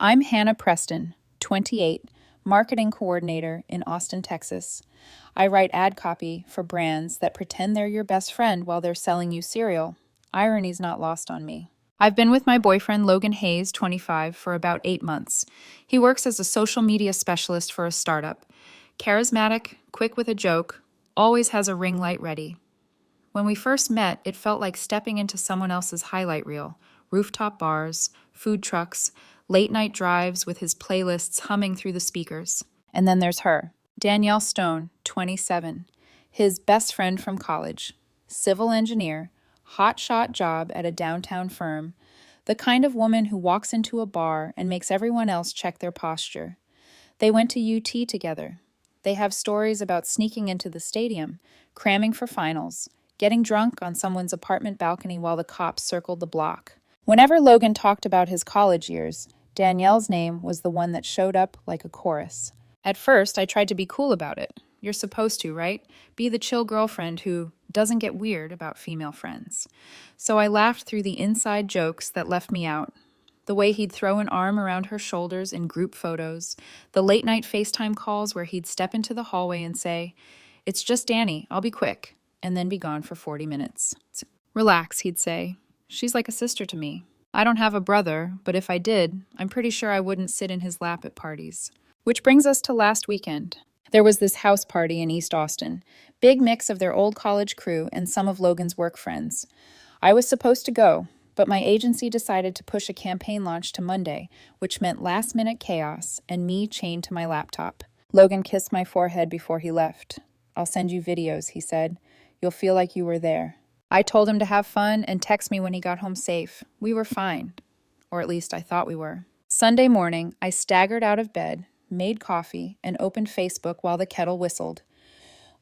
I'm Hannah Preston, 28, marketing coordinator in Austin, Texas. I write ad copy for brands that pretend they're your best friend while they're selling you cereal. Irony's not lost on me. I've been with my boyfriend Logan Hayes, 25, for about 8 months. He works as a social media specialist for a startup. Charismatic, quick with a joke, always has a ring light ready. When we first met, it felt like stepping into someone else's highlight reel. Rooftop bars, food trucks, late night drives with his playlists humming through the speakers. And then there's her, Danielle Stone, 27, his best friend from college. Civil engineer, hotshot job at a downtown firm, the kind of woman who walks into a bar and makes everyone else check their posture. They went to UT together. They have stories about sneaking into the stadium, cramming for finals, getting drunk on someone's apartment balcony while the cops circled the block. Whenever Logan talked about his college years, Danielle's name was the one that showed up like a chorus. At first, I tried to be cool about it. You're supposed to, right? Be the chill girlfriend who doesn't get weird about female friends. So I laughed through the inside jokes that left me out. The way he'd throw an arm around her shoulders in group photos, the late-night FaceTime calls where he'd step into the hallway and say, "It's just Danny, I'll be quick," and then be gone for 40 minutes. "Relax," he'd say. "She's like a sister to me. I don't have a brother, but if I did, I'm pretty sure I wouldn't sit in his lap at parties." Which brings us to last weekend. There was this house party in East Austin, big mix of their old college crew and some of Logan's work friends. I was supposed to go, but my agency decided to push a campaign launch to Monday, which meant last-minute chaos and me chained to my laptop. Logan kissed my forehead before he left. "I'll send you videos," he said. "You'll feel like you were there." I told him to have fun and text me when he got home safe. We were fine. Or at least I thought we were. Sunday morning, I staggered out of bed, made coffee, and opened Facebook while the kettle whistled.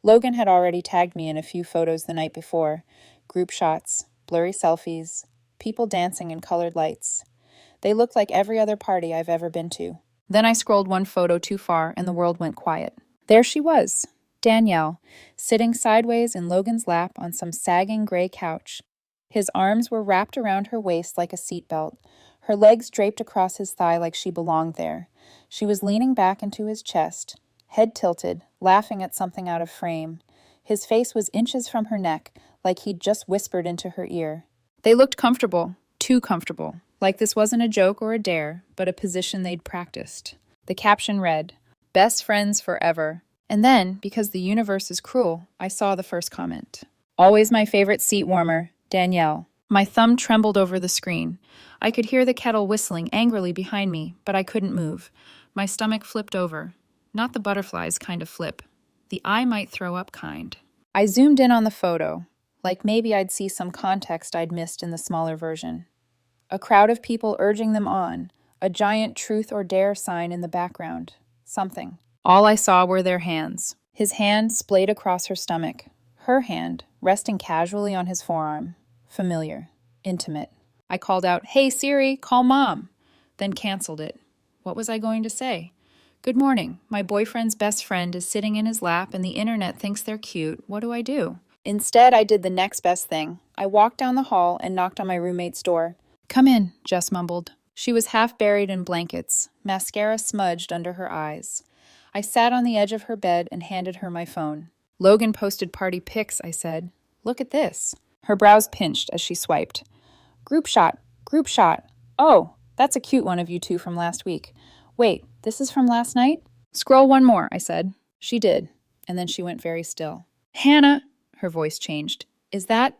Logan had already tagged me in a few photos the night before. Group shots, blurry selfies, people dancing in colored lights. They looked like every other party I've ever been to. Then I scrolled one photo too far and the world went quiet. There she was, Danielle, sitting sideways in Logan's lap on some sagging gray couch. His arms were wrapped around her waist like a seatbelt, her legs draped across his thigh like she belonged there. She was leaning back into his chest, head tilted, laughing at something out of frame. His face was inches from her neck, like he'd just whispered into her ear. They looked comfortable, too comfortable, like this wasn't a joke or a dare, but a position they'd practiced. The caption read, "Best friends forever." And then, because the universe is cruel, I saw the first comment. "Always my favorite seat warmer, Danielle." My thumb trembled over the screen. I could hear the kettle whistling angrily behind me, but I couldn't move. My stomach flipped over. Not the butterflies kind of flip. The I might throw up kind. I zoomed in on the photo, like maybe I'd see some context I'd missed in the smaller version. A crowd of people urging them on, a giant truth or dare sign in the background. Something. All I saw were their hands. His hand splayed across her stomach. Her hand, resting casually on his forearm. Familiar. Intimate. I called out, "Hey Siri, call Mom," then canceled it. What was I going to say? "Good morning. My boyfriend's best friend is sitting in his lap and the internet thinks they're cute. What do I do?" Instead, I did the next best thing. I walked down the hall and knocked on my roommate's door. "Come in," Jess mumbled. She was half buried in blankets, mascara smudged under her eyes. I sat on the edge of her bed and handed her my phone. "Logan posted party pics," I said. "Look at this." Her brows pinched as she swiped. Group shot. Oh, that's a cute one of you two from last week. Wait, this is from last night?" "Scroll one more," I said. She did, and then she went very still. "Hannah," her voice changed. "Is that—"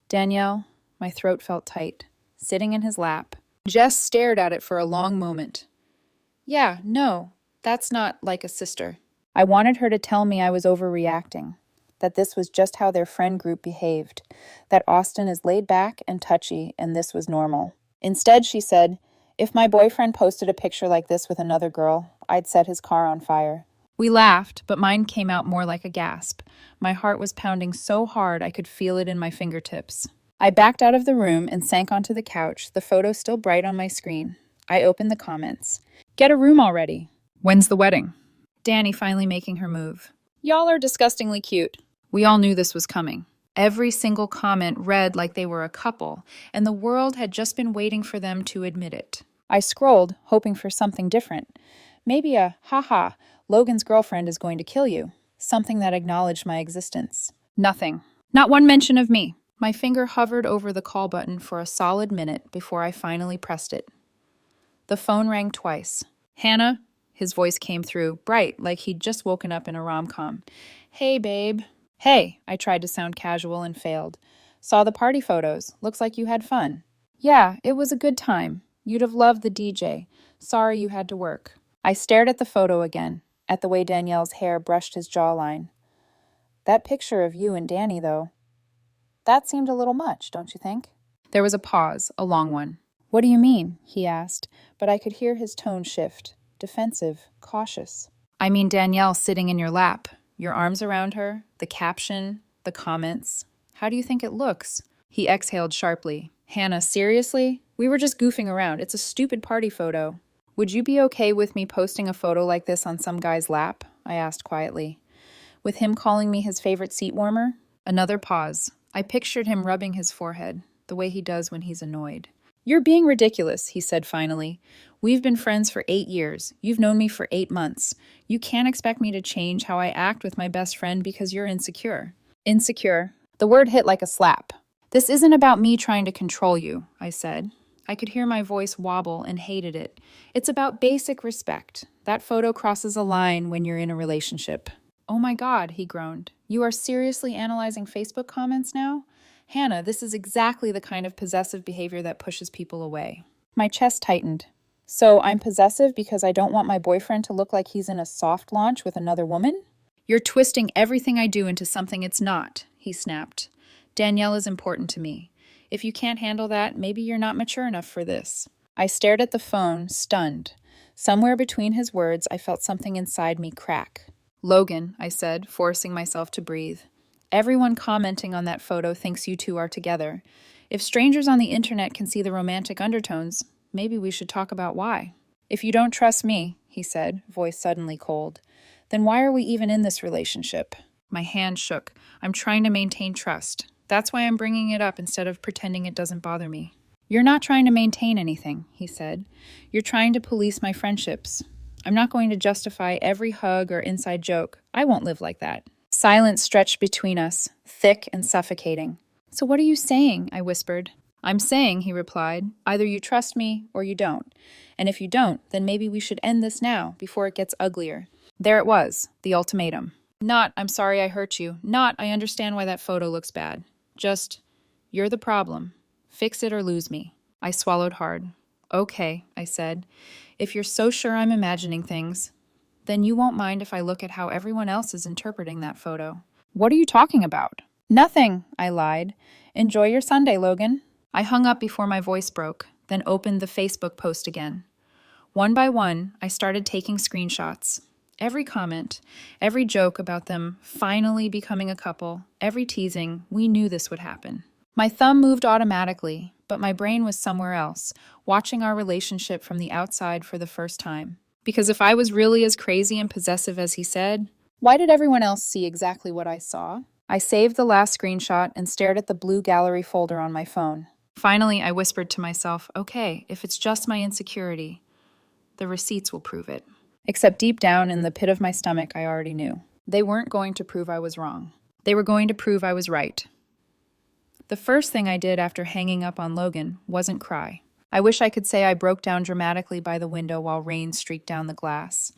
"Danielle," my throat felt tight, sitting in his lap. Jess stared at it for a long moment. "Yeah, no, that's not like a sister." I wanted her to tell me I was overreacting, that this was just how their friend group behaved, that Austin is laid back and touchy and this was normal. Instead, she said, "If my boyfriend posted a picture like this with another girl, I'd set his car on fire." We laughed, but mine came out more like a gasp. My heart was pounding so hard I could feel it in my fingertips. I backed out of the room and sank onto the couch, the photo still bright on my screen. I opened the comments. "Get a room already." "When's the wedding?" Danny finally making her move. "Y'all are disgustingly cute." We all knew this was coming. Every single comment read like they were a couple, and the world had just been waiting for them to admit it. I scrolled, hoping for something different. Maybe a, haha, Logan's girlfriend is going to kill you. Something that acknowledged my existence. Nothing. Not one mention of me. My finger hovered over the call button for a solid minute before I finally pressed it. The phone rang twice. Hannah? His voice came through, bright, like he'd just woken up in a rom-com. Hey, babe. Hey, I tried to sound casual and failed. Saw the party photos. Looks like you had fun. Yeah, it was a good time. You'd have loved the DJ. Sorry you had to work. I stared at the photo again, at the way Danielle's hair brushed his jawline. That picture of you and Danny, though. That seemed a little much, don't you think? There was a pause, a long one. What do you mean? He asked, but I could hear his tone shift. Defensive, cautious. I mean Danielle sitting in your lap, your arms around her, the caption, the comments. How do you think it looks? He exhaled sharply. Hannah, seriously? We were just goofing around. It's a stupid party photo. Would you be okay with me posting a photo like this on some guy's lap? I asked quietly. With him calling me his favorite seat warmer? Another pause. I pictured him rubbing his forehead, the way he does when he's annoyed. You're being ridiculous, he said finally. We've been friends for 8 years. You've known me for 8 months. You can't expect me to change how I act with my best friend because you're insecure. Insecure. The word hit like a slap. This isn't about me trying to control you, I said. I could hear my voice wobble and hated it. It's about basic respect. That photo crosses a line when you're in a relationship. Oh my God, he groaned. You are seriously analyzing Facebook comments now? Hannah, this is exactly the kind of possessive behavior that pushes people away. My chest tightened. So I'm possessive because I don't want my boyfriend to look like he's in a soft launch with another woman? You're twisting everything I do into something it's not, he snapped. Danielle is important to me. If you can't handle that, maybe you're not mature enough for this. I stared at the phone, stunned. Somewhere between his words, I felt something inside me crack. Logan, I said, forcing myself to breathe. Everyone commenting on that photo thinks you two are together. If strangers on the internet can see the romantic undertones, maybe we should talk about why. If you don't trust me, he said, voice suddenly cold, then why are we even in this relationship? My hand shook. I'm trying to maintain trust. That's why I'm bringing it up instead of pretending it doesn't bother me. You're not trying to maintain anything, he said. You're trying to police my friendships. I'm not going to justify every hug or inside joke. I won't live like that. Silence stretched between us, thick and suffocating. So what are you saying? I whispered. I'm saying, he replied, either you trust me or you don't. And if you don't, then maybe we should end this now, before it gets uglier. There it was, the ultimatum. Not, I'm sorry I hurt you. Not, I understand why that photo looks bad. Just, you're the problem. Fix it or lose me. I swallowed hard. Okay, I said. If you're so sure I'm imagining things, then you won't mind if I look at how everyone else is interpreting that photo. What are you talking about? Nothing, I lied. Enjoy your Sunday, Logan. I hung up before my voice broke, then opened the Facebook post again. One by one, I started taking screenshots. Every comment, every joke about them finally becoming a couple, every teasing, we knew this would happen. My thumb moved automatically, but my brain was somewhere else, watching our relationship from the outside for the first time. Because if I was really as crazy and possessive as he said, why did everyone else see exactly what I saw? I saved the last screenshot and stared at the blue gallery folder on my phone. Finally, I whispered to myself, okay, if it's just my insecurity, the receipts will prove it. Except deep down in the pit of my stomach, I already knew. They weren't going to prove I was wrong. They were going to prove I was right. The first thing I did after hanging up on Logan wasn't cry. I wish I could say I broke down dramatically by the window while rain streaked down the glass.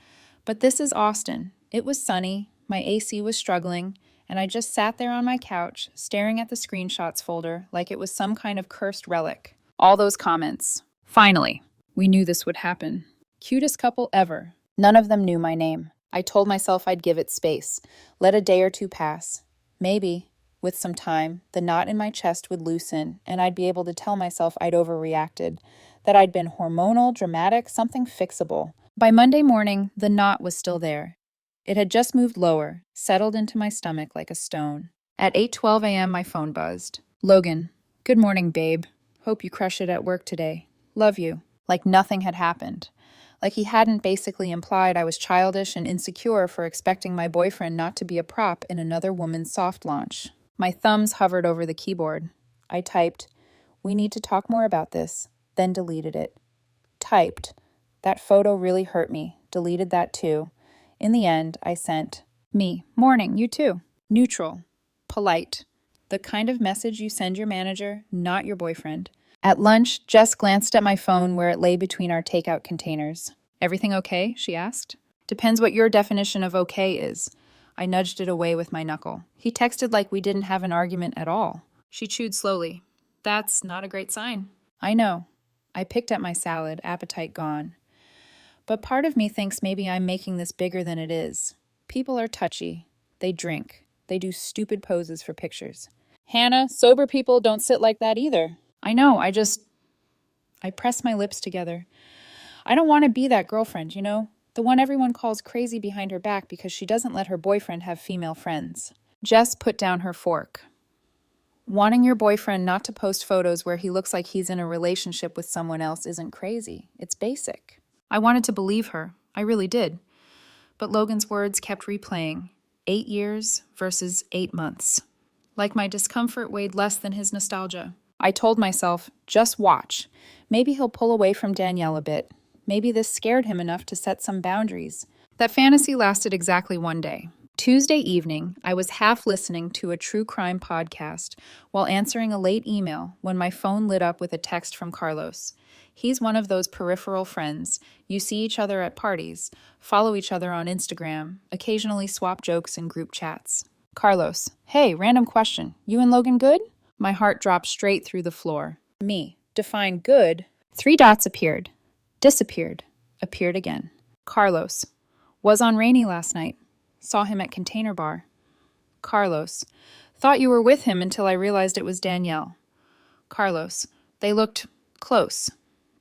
But this is Austin. It was sunny, my AC was struggling, and I just sat there on my couch, staring at the screenshots folder like it was some kind of cursed relic. All those comments. Finally, we knew this would happen. Cutest couple ever. None of them knew my name. I told myself I'd give it space. Let a day or two pass. Maybe, with some time, the knot in my chest would loosen, and I'd be able to tell myself I'd overreacted, that I'd been hormonal, dramatic, something fixable. By Monday morning, the knot was still there. It had just moved lower, settled into my stomach like a stone. At 8:12 a.m., my phone buzzed. Logan, good morning, babe. Hope you crush it at work today. Love you. Like nothing had happened. Like he hadn't basically implied I was childish and insecure for expecting my boyfriend not to be a prop in another woman's soft launch. My thumbs hovered over the keyboard. I typed, "We need to talk more about this," then deleted it. typed, "That photo really hurt me," deleted that too. In the end, I sent, "Me, morning, you too." Neutral, polite, the kind of message you send your manager, not your boyfriend. At lunch, Jess glanced at my phone where it lay between our takeout containers. "Everything okay?" she asked. "Depends what your definition of okay is." I nudged it away with my knuckle. He texted like we didn't have an argument at all. She chewed slowly. "That's not a great sign." "I know." I picked at my salad, appetite gone. But part of me thinks maybe I'm making this bigger than it is. People are touchy. They drink. They do stupid poses for pictures. "Hannah, sober people don't sit like that either." "I know, I press my lips together. I don't want to be that girlfriend, the one everyone calls crazy behind her back because she doesn't let her boyfriend have female friends." Jess put down her fork. Wanting your boyfriend not to post photos where he looks like he's in a relationship with someone else isn't crazy. It's basic. I wanted to believe her. I really did. But Logan's words kept replaying. 8 years versus 8 months. Like my discomfort weighed less than his nostalgia. I told myself, just watch. Maybe he'll pull away from Danielle a bit. Maybe this scared him enough to set some boundaries. That fantasy lasted exactly one day. Tuesday evening, I was half listening to a true crime podcast while answering a late email when my phone lit up with a text from Carlos. He's one of those peripheral friends. You see each other at parties, follow each other on Instagram, occasionally swap jokes in group chats. Carlos: "Hey, random question. You and Logan good?" My heart dropped straight through the floor. Me: "Define good." 3 dots appeared, disappeared, appeared again. Carlos: "Was on Rainy last night. Saw him at Container Bar." Carlos: "Thought you were with him until I realized it was Danielle." Carlos: "They looked close.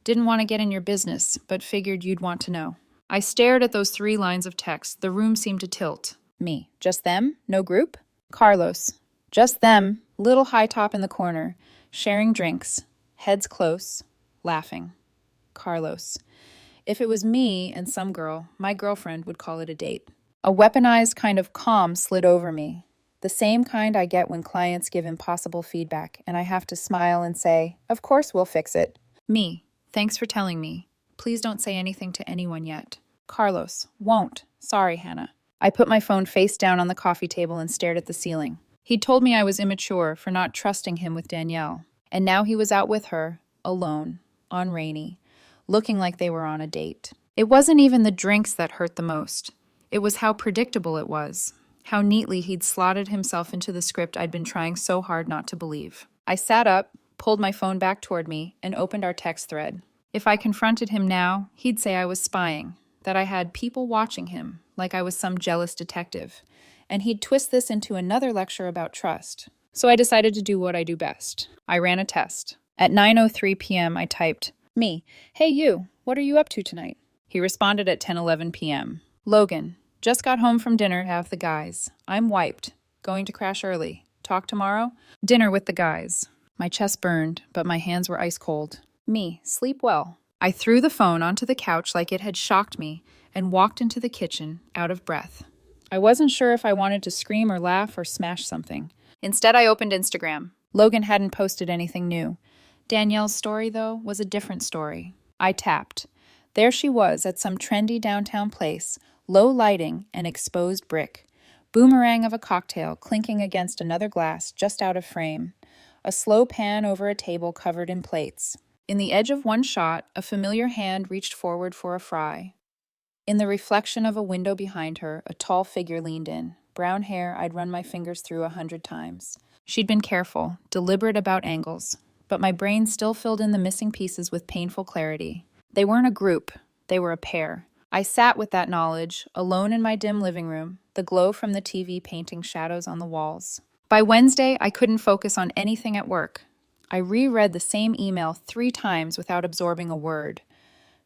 Didn't want to get in your business, but figured you'd want to know." I stared at those 3 lines of text. The room seemed to tilt. Me: "Just them? No group?" Carlos: "Just them, little high top in the corner, sharing drinks, heads close, laughing." Carlos: "If it was me and some girl, my girlfriend would call it a date." A weaponized kind of calm slid over me. The same kind I get when clients give impossible feedback, and I have to smile and say, "Of course we'll fix it." Me: "Thanks for telling me. Please don't say anything to anyone yet." Carlos: "Won't. Sorry, Hannah." I put my phone face down on the coffee table and stared at the ceiling. He'd told me I was immature for not trusting him with Danielle, and now he was out with her, alone, on Rainy, looking like they were on a date. It wasn't even the drinks that hurt the most. It was how predictable it was, how neatly he'd slotted himself into the script I'd been trying so hard not to believe. I sat up, pulled my phone back toward me, and opened our text thread. If I confronted him now, he'd say I was spying, that I had people watching him, like I was some jealous detective. And he'd twist this into another lecture about trust. So I decided to do what I do best. I ran a test. At 9:03 p.m., I typed, "Me, hey you, what are you up to tonight?" He responded at 10:11 p.m. "Logan, just got home from dinner with the guys. I'm wiped. Going to crash early. Talk tomorrow?" Dinner with the guys. My chest burned, but my hands were ice cold. Me, sleep well. I threw the phone onto the couch like it had shocked me and walked into the kitchen, out of breath. I wasn't sure if I wanted to scream or laugh or smash something. Instead, I opened Instagram. Logan hadn't posted anything new. Danielle's story, though, was a different story. I tapped. There she was at some trendy downtown place, low lighting and exposed brick. Boomerang of a cocktail clinking against another glass just out of frame. A slow pan over a table covered in plates. In the edge of one shot, a familiar hand reached forward for a fry. In the reflection of a window behind her, a tall figure leaned in. Brown hair I'd run my fingers through 100 times. She'd been careful, deliberate about angles, but my brain still filled in the missing pieces with painful clarity. They weren't a group, they were a pair. I sat with that knowledge, alone in my dim living room, the glow from the TV painting shadows on the walls. By Wednesday, I couldn't focus on anything at work. I reread the same email 3 times without absorbing a word.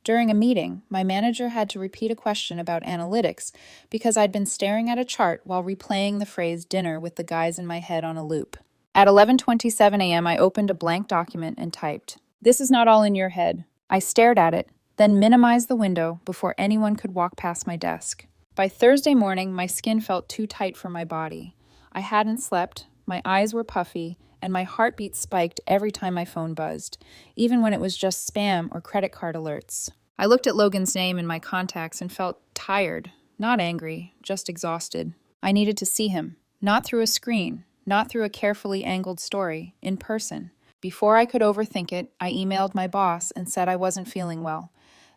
During a meeting, my manager had to repeat a question about analytics because I'd been staring at a chart while replaying the phrase dinner with the guys in my head on a loop. At 11:27 a.m., I opened a blank document and typed, "This is not all in your head." I stared at it, then minimized the window before anyone could walk past my desk. By Thursday morning, my skin felt too tight for my body. I hadn't slept, my eyes were puffy, and my heartbeat spiked every time my phone buzzed, even when it was just spam or credit card alerts. I looked at Logan's name in my contacts and felt tired, not angry, just exhausted. I needed to see him, not through a screen, not through a carefully angled story, in person. Before I could overthink it, I emailed my boss and said I wasn't feeling well.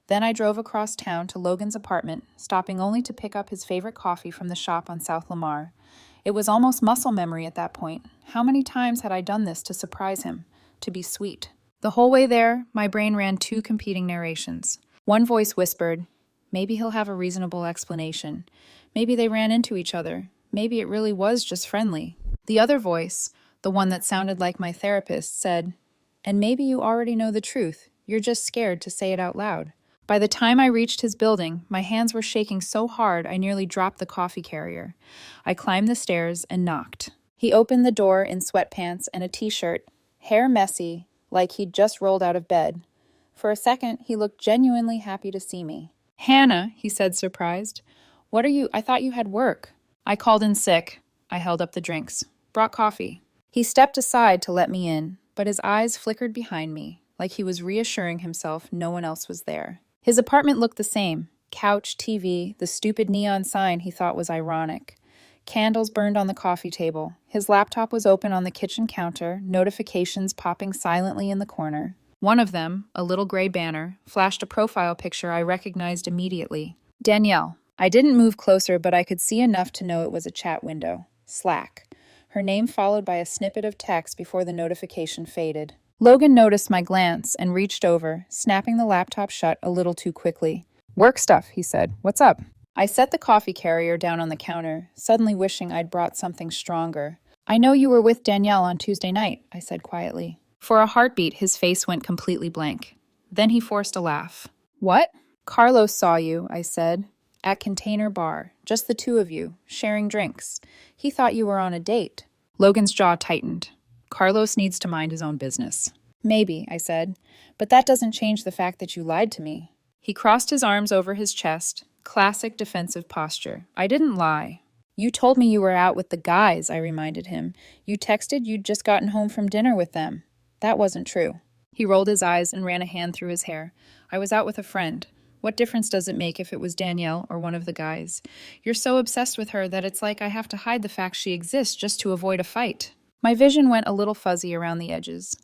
Then I drove across town to Logan's apartment, stopping only to pick up his favorite coffee from the shop on South Lamar. It was almost muscle memory at that point. How many times had I done this to surprise him, to be sweet? The whole way there, my brain ran two competing narrations. One voice whispered, maybe he'll have a reasonable explanation. Maybe they ran into each other. Maybe it really was just friendly. The other voice, the one that sounded like my therapist, said, and maybe you already know the truth. You're just scared to say it out loud. By the time I reached his building, my hands were shaking so hard I nearly dropped the coffee carrier. I climbed the stairs and knocked. He opened the door in sweatpants and a t-shirt, hair messy, like he'd just rolled out of bed. For a second, he looked genuinely happy to see me. Hannah, he said, surprised. What are you? I thought you had work. I called in sick. I held up the drinks. Brought coffee. He stepped aside to let me in, but his eyes flickered behind me, like he was reassuring himself no one else was there. His apartment looked the same. Couch, TV, the stupid neon sign he thought was ironic. Candles burned on the coffee table. His laptop was open on the kitchen counter, notifications popping silently in the corner. One of them, a little gray banner, flashed a profile picture I recognized immediately. Danielle. I didn't move closer, but I could see enough to know it was a chat window. Slack. Her name followed by a snippet of text before the notification faded. Logan noticed my glance and reached over, snapping the laptop shut a little too quickly. Work stuff, he said. What's up? I set the coffee carrier down on the counter, suddenly wishing I'd brought something stronger. I know you were with Danielle on Tuesday night, I said quietly. For a heartbeat, his face went completely blank. Then he forced a laugh. What? Carlos saw you, I said. At Container Bar, just the two of you, sharing drinks. He thought you were on a date. Logan's jaw tightened. Carlos needs to mind his own business. Maybe, I said, but that doesn't change the fact that you lied to me. He crossed his arms over his chest, classic defensive posture. I didn't lie. You told me you were out with the guys, I reminded him. You texted you'd just gotten home from dinner with them. That wasn't true. He rolled his eyes and ran a hand through his hair. I was out with a friend. What difference does it make if it was Danielle or one of the guys? You're so obsessed with her that it's like I have to hide the fact she exists just to avoid a fight. My vision went a little fuzzy around the edges.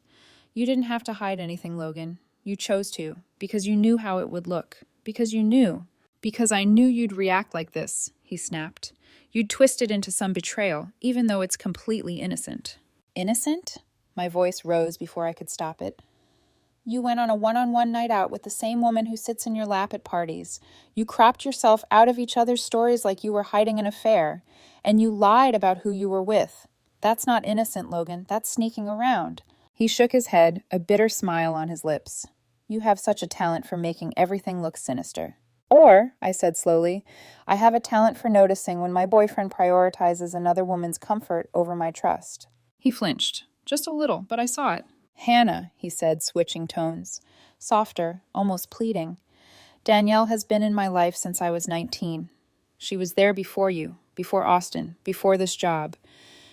You didn't have to hide anything, Logan. You chose to, because you knew how it would look. Because you knew. Because I knew you'd react like this, he snapped. You'd twist it into some betrayal, even though it's completely innocent. Innocent? My voice rose before I could stop it. You went on a one-on-one night out with the same woman who sits in your lap at parties. You cropped yourself out of each other's stories like you were hiding an affair. And you lied about who you were with. That's not innocent, Logan. That's sneaking around. He shook his head, a bitter smile on his lips. You have such a talent for making everything look sinister. Or, I said slowly, I have a talent for noticing when my boyfriend prioritizes another woman's comfort over my trust. He flinched. Just a little, but I saw it. Hannah, he said, switching tones. Softer, almost pleading. Danielle has been in my life since I was 19. She was there before you, before Austin, before this job.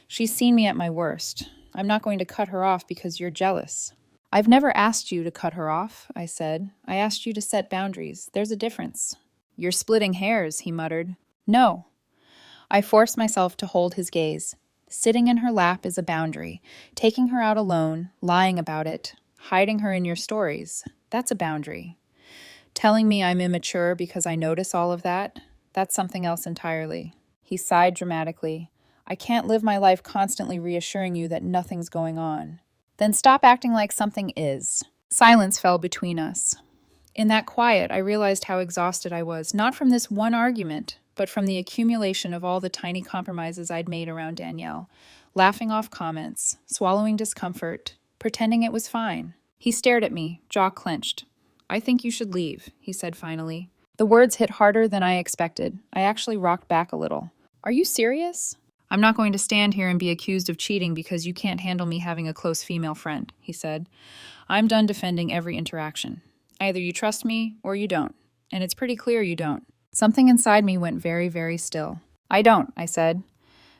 She's seen me at my worst. I'm not going to cut her off because you're jealous. I've never asked you to cut her off, I said. I asked you to set boundaries. There's a difference. You're splitting hairs, he muttered. No. I forced myself to hold his gaze. Sitting in her lap is a boundary. Taking her out alone, lying about it, hiding her in your stories, that's a boundary. Telling me I'm immature because I notice all of that, that's something else entirely. He sighed dramatically. I can't live my life constantly reassuring you that nothing's going on. Then stop acting like something is. Silence fell between us. In that quiet, I realized how exhausted I was, not from this one argument, but from the accumulation of all the tiny compromises I'd made around Danielle, laughing off comments, swallowing discomfort, pretending it was fine. He stared at me, jaw clenched. I think you should leave, he said finally. The words hit harder than I expected. I actually rocked back a little. Are you serious? I'm not going to stand here and be accused of cheating because you can't handle me having a close female friend, he said. I'm done defending every interaction. Either you trust me or you don't, and it's pretty clear you don't. Something inside me went very, very still. I don't, I said.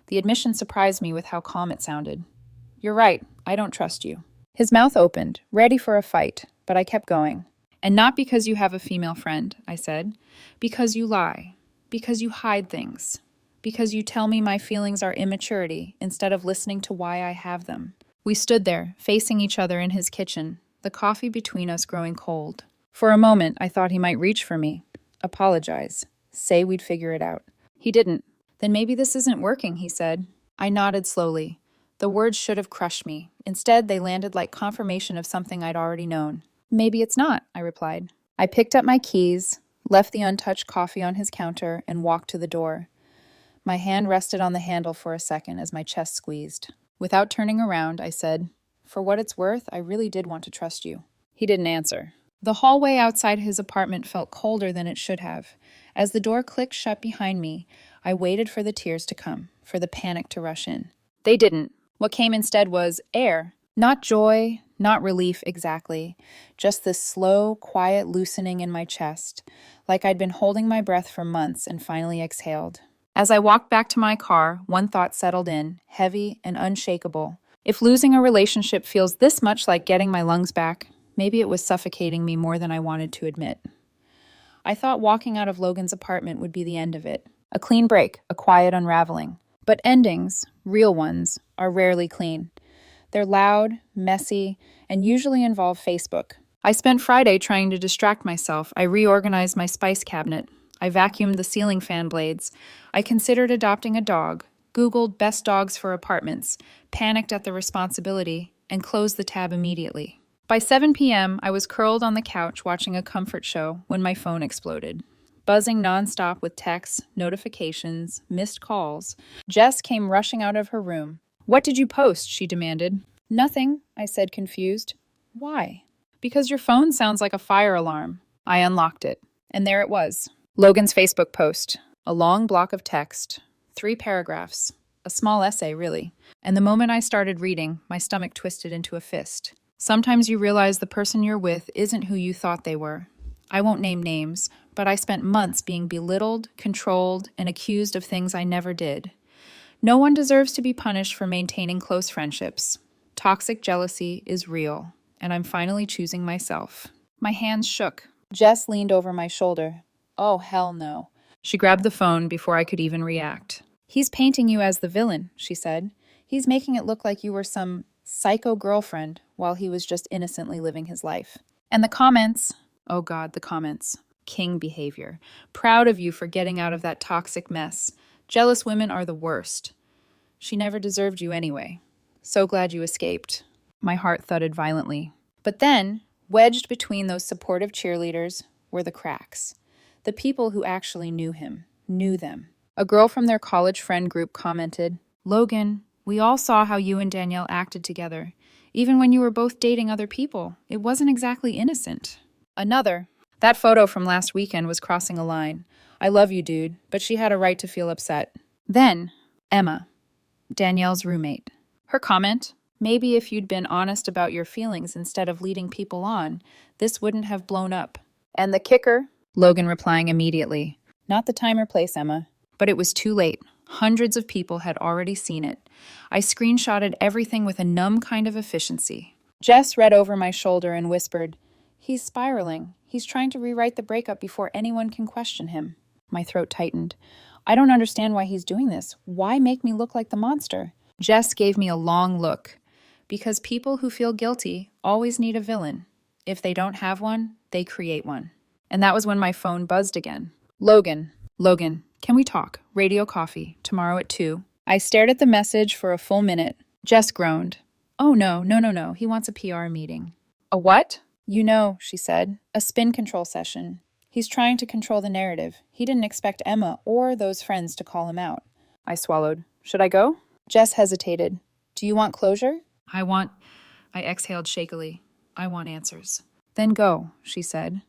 The admission surprised me with how calm it sounded. You're right. I don't trust you. His mouth opened, ready for a fight, but I kept going. And not because you have a female friend, I said. Because you lie. Because you hide things. Because you tell me my feelings are immaturity instead of listening to why I have them. We stood there, facing each other in his kitchen, the coffee between us growing cold. For a moment, I thought he might reach for me. Apologize. Say we'd figure it out. He didn't. Then maybe this isn't working, he said. I nodded slowly. The words should have crushed me. Instead, they landed like confirmation of something I'd already known. Maybe it's not, I replied. I picked up my keys, left the untouched coffee on his counter, and walked to the door. My hand rested on the handle for a second as my chest squeezed. Without turning around, I said, For what it's worth, I really did want to trust you. He didn't answer. The hallway outside his apartment felt colder than it should have. As the door clicked shut behind me, I waited for the tears to come, for the panic to rush in. They didn't. What came instead was air. Not joy, not relief exactly, just this slow, quiet loosening in my chest, like I'd been holding my breath for months and finally exhaled. As I walked back to my car, one thought settled in, heavy and unshakable. If losing a relationship feels this much like getting my lungs back, maybe it was suffocating me more than I wanted to admit. I thought walking out of Logan's apartment would be the end of it. A clean break, a quiet unraveling. But endings, real ones, are rarely clean. They're loud, messy, and usually involve Facebook. I spent Friday trying to distract myself. I reorganized my spice cabinet. I vacuumed the ceiling fan blades. I considered adopting a dog, Googled best dogs for apartments, panicked at the responsibility, and closed the tab immediately. By 7 p.m., I was curled on the couch watching a comfort show when my phone exploded. Buzzing nonstop with texts, notifications, missed calls, Jess came rushing out of her room. What did you post? She demanded. Nothing, I said, confused. Why? Because your phone sounds like a fire alarm. I unlocked it. And there it was. Logan's Facebook post. A long block of text. 3 paragraphs. A small essay, really. And the moment I started reading, my stomach twisted into a fist. Sometimes you realize the person you're with isn't who you thought they were. I won't name names, but I spent months being belittled, controlled, and accused of things I never did. No one deserves to be punished for maintaining close friendships. Toxic jealousy is real, and I'm finally choosing myself. My hands shook. Jess leaned over my shoulder. Oh, hell no. She grabbed the phone before I could even react. He's painting you as the villain, she said. He's making it look like you were some psycho girlfriend while he was just innocently living his life. And the comments, oh God, the comments. King behavior. Proud of you for getting out of that toxic mess. Jealous women are the worst. She never deserved you anyway. So glad you escaped. My heart thudded violently. But then, wedged between those supportive cheerleaders, were the cracks. The people who actually knew him, knew them. A girl from their college friend group commented, Logan, we all saw how you and Danielle acted together. Even when you were both dating other people, it wasn't exactly innocent. Another, that photo from last weekend was crossing a line. I love you, dude, but she had a right to feel upset. Then, Emma, Danielle's roommate. Her comment, maybe if you'd been honest about your feelings instead of leading people on, this wouldn't have blown up. And the kicker? Logan replying immediately. Not the time or place, Emma. But it was too late. Hundreds of people had already seen it. I screenshotted everything with a numb kind of efficiency. Jess read over my shoulder and whispered, He's spiraling. He's trying to rewrite the breakup before anyone can question him. My throat tightened. I don't understand why he's doing this. Why make me look like the monster? Jess gave me a long look. Because people who feel guilty always need a villain. If they don't have one, they create one. And that was when my phone buzzed again. Logan, can we talk? Radio coffee, tomorrow at 2. I stared at the message for a full minute. Jess groaned. Oh no, he wants a PR meeting. A what? You know, she said, a spin control session. He's trying to control the narrative. He didn't expect Emma or those friends to call him out. I swallowed. Should I go? Jess hesitated. Do you want closure? I exhaled shakily. I want answers. Then go, she said.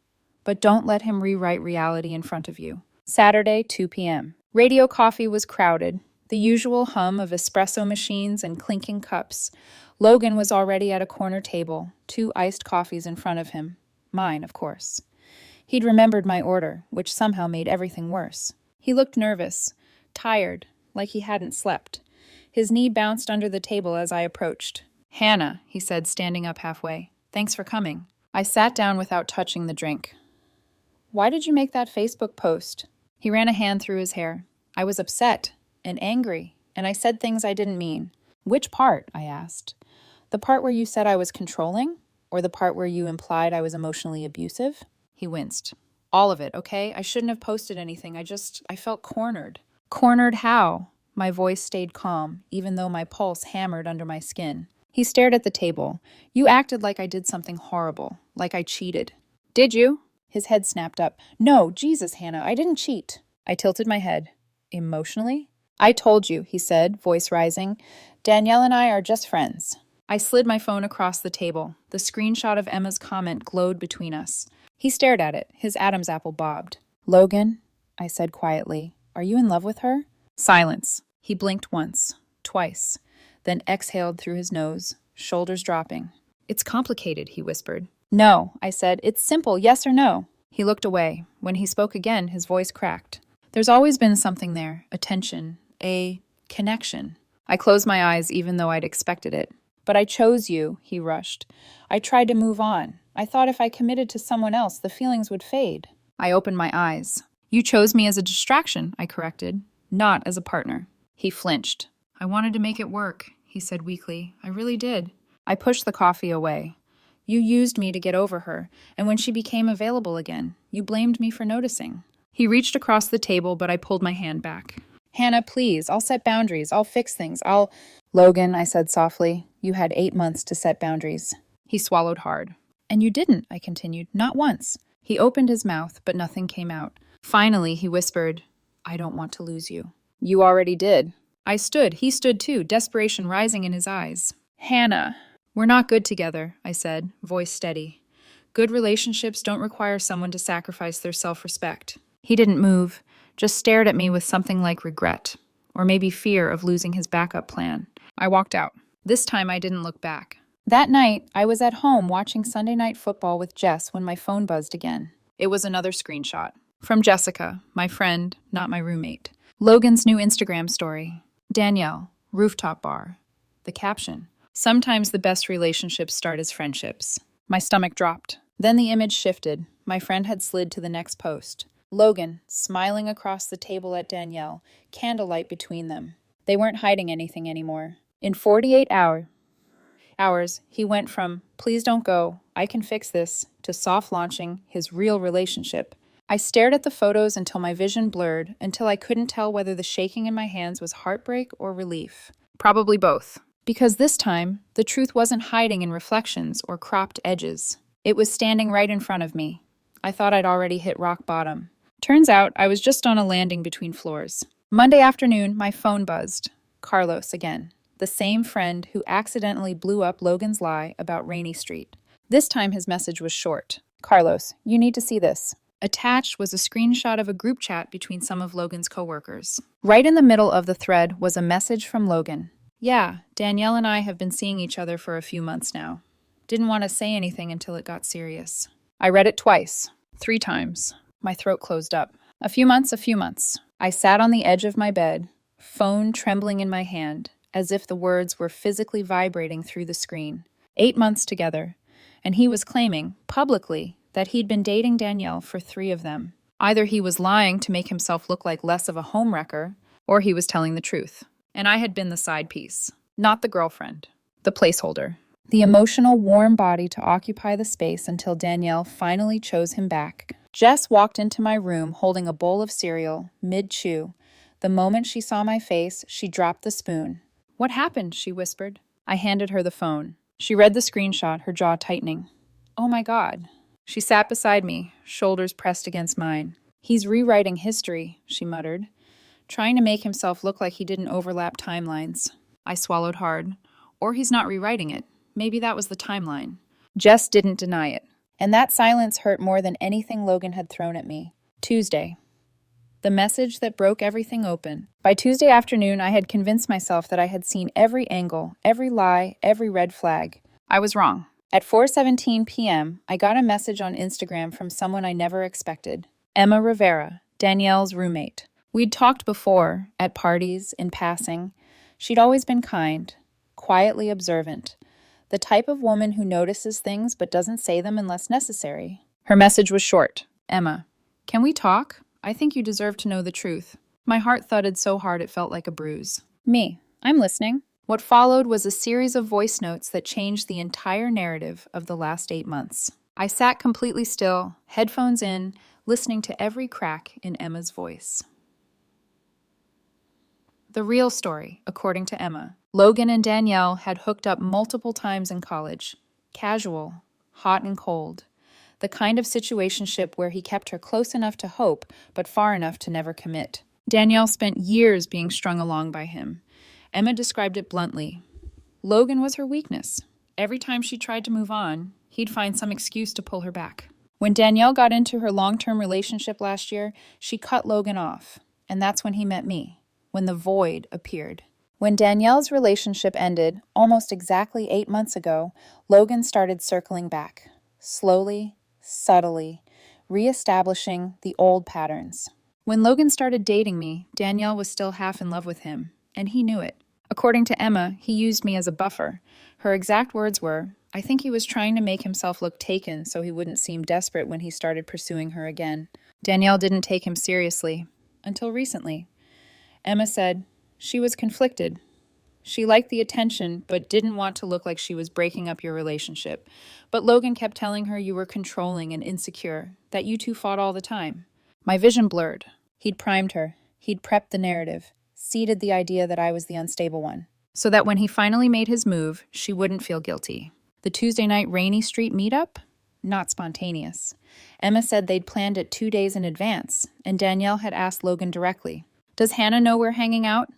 But don't let him rewrite reality in front of you. Saturday, 2 p.m. Radio coffee was crowded. The usual hum of espresso machines and clinking cups. Logan was already at a corner table, 2 iced coffees in front of him. Mine, of course. He'd remembered my order, which somehow made everything worse. He looked nervous, tired, like he hadn't slept. His knee bounced under the table as I approached. "Hannah," he said, standing up halfway. "Thanks for coming." I sat down without touching the drink. "Why did you make that Facebook post?" He ran a hand through his hair. "I was upset and angry, and I said things I didn't mean." "Which part?" I asked. "The part where you said I was controlling? Or the part where you implied I was emotionally abusive?" He winced. "All of it, okay? I shouldn't have posted anything. I felt cornered." "Cornered how?" My voice stayed calm, even though my pulse hammered under my skin. He stared at the table. "You acted like I did something horrible, like I cheated." "Did you?" His head snapped up. "No, Jesus, Hannah, I didn't cheat." I tilted my head. "Emotionally?" "I told you," he said, voice rising. "Danielle and I are just friends." I slid my phone across the table. The screenshot of Emma's comment glowed between us. He stared at it. His Adam's apple bobbed. "Logan," I said quietly, "are you in love with her?" Silence. He blinked once, twice, then exhaled through his nose, shoulders dropping. "It's complicated," he whispered. "No," I said. "It's simple, yes or no." He looked away. When he spoke again, his voice cracked. "There's always been something there, a tension, a connection." I closed my eyes even though I'd expected it. "But I chose you," he rushed. "I tried to move on. I thought if I committed to someone else, the feelings would fade." I opened my eyes. "You chose me as a distraction," I corrected, "not as a partner." He flinched. "I wanted to make it work," he said weakly. "I really did." I pushed the coffee away. "You used me to get over her, and when she became available again, you blamed me for noticing." He reached across the table, but I pulled my hand back. "Hannah, please, I'll set boundaries. I'll fix things. Logan," I said softly, "you had 8 months to set boundaries." He swallowed hard. "And you didn't," I continued, "not once." He opened his mouth, but nothing came out. Finally, he whispered, "I don't want to lose you." "You already did." I stood. He stood too, desperation rising in his eyes. "Hannah." "We're not good together," I said, voice steady. "Good relationships don't require someone to sacrifice their self-respect." He didn't move, just stared at me with something like regret, or maybe fear of losing his backup plan. I walked out. This time I didn't look back. That night, I was at home watching Sunday Night Football with Jess when my phone buzzed again. It was another screenshot. From Jessica, my friend, not my roommate. Logan's new Instagram story. Danielle, rooftop bar. The caption. "Sometimes the best relationships start as friendships." My stomach dropped. Then the image shifted. My friend had slid to the next post. Logan, smiling across the table at Danielle, candlelight between them. They weren't hiding anything anymore. In 48 hours, he went from, "Please don't go, I can fix this," to soft launching his real relationship. I stared at the photos until my vision blurred, until I couldn't tell whether the shaking in my hands was heartbreak or relief. Probably both. Because this time, the truth wasn't hiding in reflections or cropped edges. It was standing right in front of me. I thought I'd already hit rock bottom. Turns out I was just on a landing between floors. Monday afternoon, my phone buzzed. Carlos again. The same friend who accidentally blew up Logan's lie about Rainy Street. This time his message was short. "Carlos, you need to see this." Attached was a screenshot of a group chat between some of Logan's coworkers. Right in the middle of the thread was a message from Logan. "Yeah, Danielle and I have been seeing each other for a few months now. Didn't want to say anything until it got serious." I read it twice, 3 times. My throat closed up. A few months. I sat on the edge of my bed, phone trembling in my hand, as if the words were physically vibrating through the screen. 8 months together, and he was claiming, publicly, that he'd been dating Danielle for 3 of them. Either he was lying to make himself look like less of a homewrecker, or he was telling the truth. And I had been the side piece, not the girlfriend, the placeholder. The emotional, warm body to occupy the space until Danielle finally chose him back. Jess walked into my room holding a bowl of cereal, mid-chew. The moment she saw my face, she dropped the spoon. "What happened?" she whispered. I handed her the phone. She read the screenshot, her jaw tightening. "Oh my God." She sat beside me, shoulders pressed against mine. "He's rewriting history," she muttered, trying to make himself look like he didn't overlap timelines. I swallowed hard. Or he's not rewriting it. Maybe that was the timeline. Jess didn't deny it. And that silence hurt more than anything Logan had thrown at me. Tuesday. The message that broke everything open. By Tuesday afternoon, I had convinced myself that I had seen every angle, every lie, every red flag. I was wrong. At 4:17 p.m., I got a message on Instagram from someone I never expected. Emma Rivera, Danielle's roommate. We'd talked before, at parties, in passing. She'd always been kind, quietly observant, the type of woman who notices things but doesn't say them unless necessary. Her message was short. Emma, can we talk? I think you deserve to know the truth. My heart thudded so hard it felt like a bruise. Me, I'm listening. What followed was a series of voice notes that changed the entire narrative of the last 8 months. I sat completely still, headphones in, listening to every crack in Emma's voice. The real story, according to Emma. Logan and Danielle had hooked up multiple times in college. Casual, hot and cold. The kind of situationship where he kept her close enough to hope, but far enough to never commit. Danielle spent years being strung along by him. Emma described it bluntly. Logan was her weakness. Every time she tried to move on, he'd find some excuse to pull her back. When Danielle got into her long-term relationship last year, she cut Logan off. And that's when he met me, when the void appeared. When Danielle's relationship ended, almost exactly 8 months ago, Logan started circling back. Slowly, subtly, reestablishing the old patterns. When Logan started dating me, Danielle was still half in love with him, and he knew it. According to Emma, he used me as a buffer. Her exact words were, I think he was trying to make himself look taken so he wouldn't seem desperate when he started pursuing her again. Danielle didn't take him seriously, until recently. Emma said, she was conflicted. She liked the attention, but didn't want to look like she was breaking up your relationship. But Logan kept telling her you were controlling and insecure, that you two fought all the time. My vision blurred. He'd primed her. He'd prepped the narrative, seeded the idea that I was the unstable one, so that when he finally made his move, she wouldn't feel guilty. The Tuesday night Rainy Street meetup? Not spontaneous. Emma said they'd planned it 2 days in advance, and Danielle had asked Logan directly, does Hannah know we're hanging out?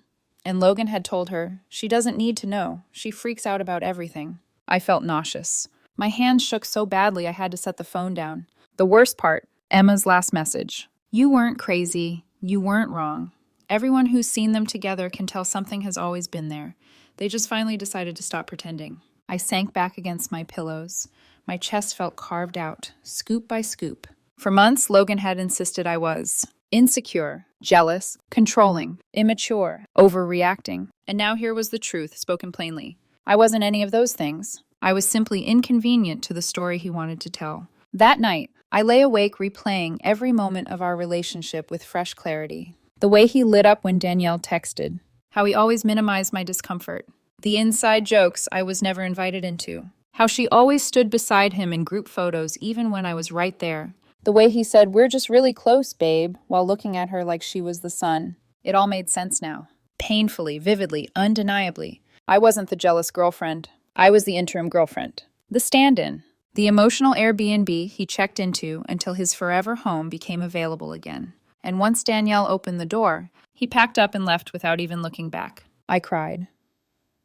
And Logan had told her, she doesn't need to know. She freaks out about everything. I felt nauseous. My hands shook so badly I had to set the phone down. The worst part, Emma's last message. You weren't crazy. You weren't wrong. Everyone who's seen them together can tell something has always been there. They just finally decided to stop pretending. I sank back against my pillows. My chest felt carved out, scoop by scoop. For months, Logan had insisted I was insecure, jealous, controlling, immature, overreacting. And now here was the truth, spoken plainly. I wasn't any of those things. I was simply inconvenient to the story he wanted to tell. That night, I lay awake replaying every moment of our relationship with fresh clarity. The way he lit up when Danielle texted. How he always minimized my discomfort. The inside jokes I was never invited into. How she always stood beside him in group photos even when I was right there. The way he said, we're just really close, babe, while looking at her like she was the sun. It all made sense now. Painfully, vividly, undeniably. I wasn't the jealous girlfriend. I was the interim girlfriend. The stand-in. The emotional Airbnb he checked into until his forever home became available again. And once Danielle opened the door, he packed up and left without even looking back. I cried.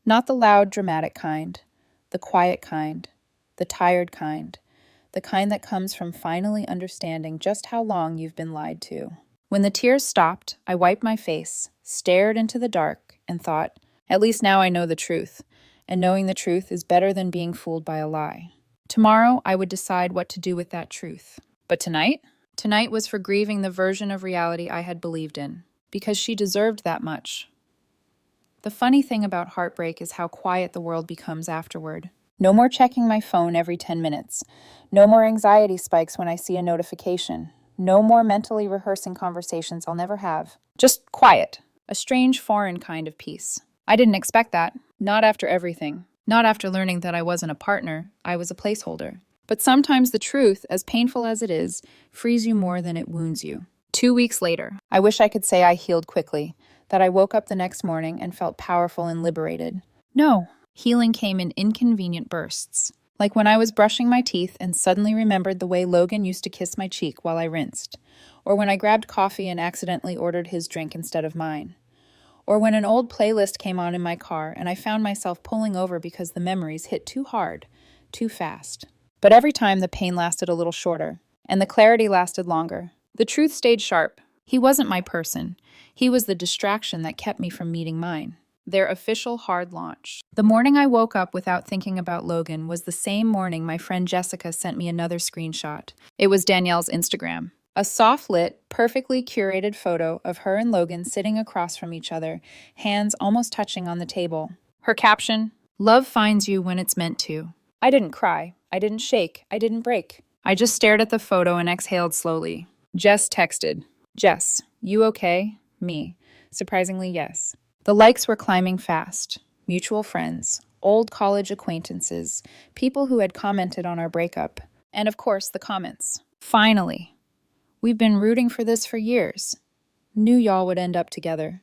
Not the loud, dramatic kind. The quiet kind. The tired kind. The kind that comes from finally understanding just how long you've been lied to. When the tears stopped, I wiped my face, stared into the dark, and thought, at least now I know the truth, and knowing the truth is better than being fooled by a lie. Tomorrow, I would decide what to do with that truth. But tonight? Tonight was for grieving the version of reality I had believed in, because she deserved that much. The funny thing about heartbreak is how quiet the world becomes afterward. No more checking my phone every 10 minutes. No more anxiety spikes when I see a notification. No more mentally rehearsing conversations I'll never have. Just quiet. A strange, foreign kind of peace. I didn't expect that. Not after everything. Not after learning that I wasn't a partner. I was a placeholder. But sometimes the truth, as painful as it is, frees you more than it wounds you. 2 weeks later, I wish I could say I healed quickly, that I woke up the next morning and felt powerful and liberated. No. Healing came in inconvenient bursts, like when I was brushing my teeth and suddenly remembered the way Logan used to kiss my cheek while I rinsed, or when I grabbed coffee and accidentally ordered his drink instead of mine, or when an old playlist came on in my car and I found myself pulling over because the memories hit too hard, too fast. But every time the pain lasted a little shorter, and the clarity lasted longer. The truth stayed sharp. He wasn't my person. He was the distraction that kept me from meeting mine. Their official hard launch. The morning I woke up without thinking about Logan was the same morning my friend Jessica sent me another screenshot. It was Danielle's Instagram. A soft-lit, perfectly curated photo of her and Logan sitting across from each other, hands almost touching on the table. Her caption, "Love finds you when it's meant to." I didn't cry. I didn't shake. I didn't break. I just stared at the photo and exhaled slowly. Jess texted, "Jess, you okay?" Me. Surprisingly, yes. The likes were climbing fast. Mutual friends, old college acquaintances, people who had commented on our breakup. And of course, the comments. Finally. We've been rooting for this for years. Knew y'all would end up together.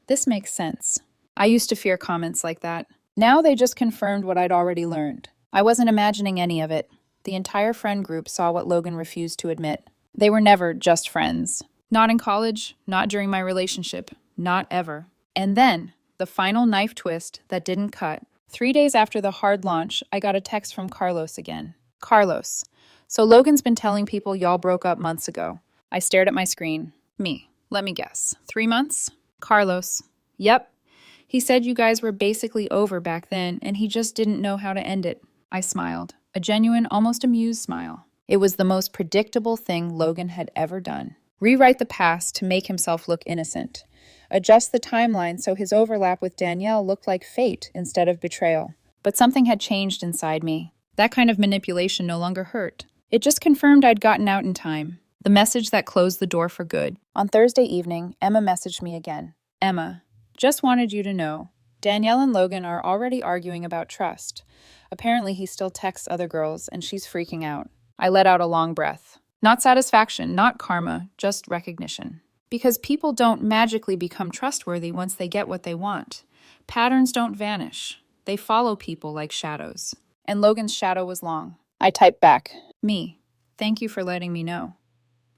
This makes sense. I used to fear comments like that. Now they just confirmed what I'd already learned. I wasn't imagining any of it. The entire friend group saw what Logan refused to admit. They were never just friends. Not in college, not during my relationship, not ever. And then, the final knife twist that didn't cut. 3 days after the hard launch, I got a text from Carlos again. Carlos. So Logan's been telling people y'all broke up months ago. I stared at my screen. Me. Let me guess. 3 months? Carlos. Yep. He said you guys were basically over back then, and he just didn't know how to end it. I smiled. A genuine, almost amused smile. It was the most predictable thing Logan had ever done. Rewrite the past to make himself look innocent. Adjust the timeline so his overlap with Danielle looked like fate instead of betrayal. But something had changed inside me. That kind of manipulation no longer hurt. It just confirmed I'd gotten out in time. The message that closed the door for good. On Thursday evening, Emma messaged me again. Emma, just wanted you to know, Danielle and Logan are already arguing about trust. Apparently he still texts other girls, and she's freaking out. I let out a long breath. Not satisfaction, not karma, just recognition. Because people don't magically become trustworthy once they get what they want. Patterns don't vanish. They follow people like shadows. And Logan's shadow was long. I typed back. Me. Thank you for letting me know.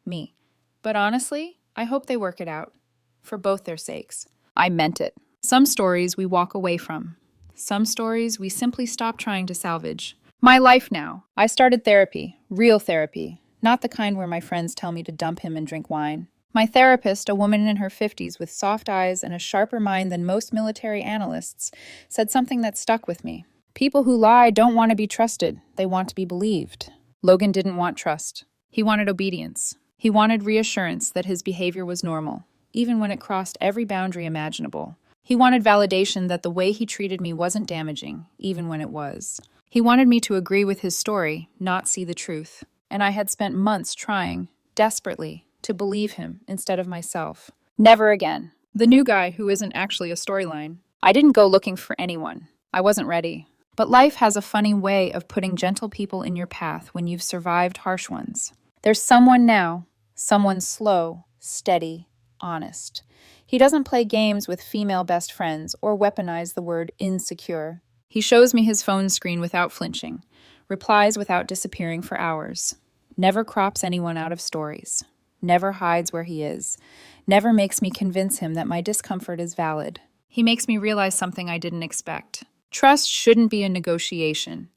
Me. But honestly, I hope they work it out. For both their sakes. I meant it. Some stories we walk away from. Some stories we simply stop trying to salvage. My life now. I started therapy. Real therapy. Not the kind where my friends tell me to dump him and drink wine. My therapist, a woman in her 50s with soft eyes and a sharper mind than most military analysts, said something that stuck with me. People who lie don't want to be trusted. They want to be believed. Logan didn't want trust. He wanted obedience. He wanted reassurance that his behavior was normal, even when it crossed every boundary imaginable. He wanted validation that the way he treated me wasn't damaging, even when it was. He wanted me to agree with his story, not see the truth. And I had spent months trying, desperately, to believe him instead of myself. Never again. The new guy who isn't actually a storyline. I didn't go looking for anyone. I wasn't ready. But life has a funny way of putting gentle people in your path when you've survived harsh ones. There's someone now, someone slow, steady, honest. He doesn't play games with female best friends or weaponize the word insecure. He shows me his phone screen without flinching, replies without disappearing for hours, never crops anyone out of stories, never hides where he is, never makes me convince him that my discomfort is valid. He makes me realize something I didn't expect. Trust shouldn't be a negotiation.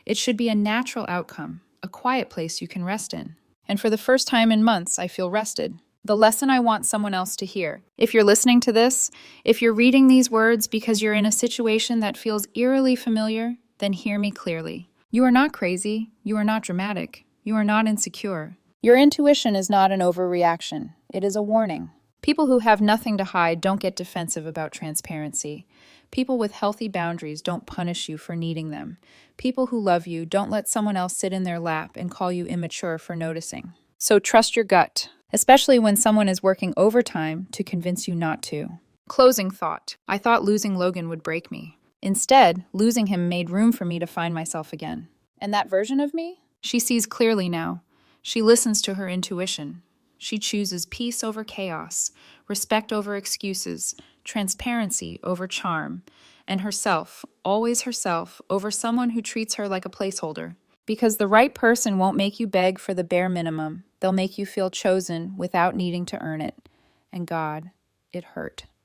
It should be a natural outcome, a quiet place you can rest in. And for the first time in months, I feel rested. The lesson I want someone else to hear. If you're listening to this, if you're reading these words because you're in a situation that feels eerily familiar, then hear me clearly. You are not crazy. You are not dramatic. You are not insecure. Your intuition is not an overreaction. It is a warning. People who have nothing to hide don't get defensive about transparency. People with healthy boundaries don't punish you for needing them. People who love you don't let someone else sit in their lap and call you immature for noticing. So trust your gut, especially when someone is working overtime to convince you not to. Closing thought. I thought losing Logan would break me. Instead, losing him made room for me to find myself again. And that version of me? She sees clearly now. She listens to her intuition. She chooses peace over chaos, respect over excuses, transparency over charm, and herself, always herself, over someone who treats her like a placeholder. Because the right person won't make you beg for the bare minimum. They'll make you feel chosen without needing to earn it. And God, it hurt.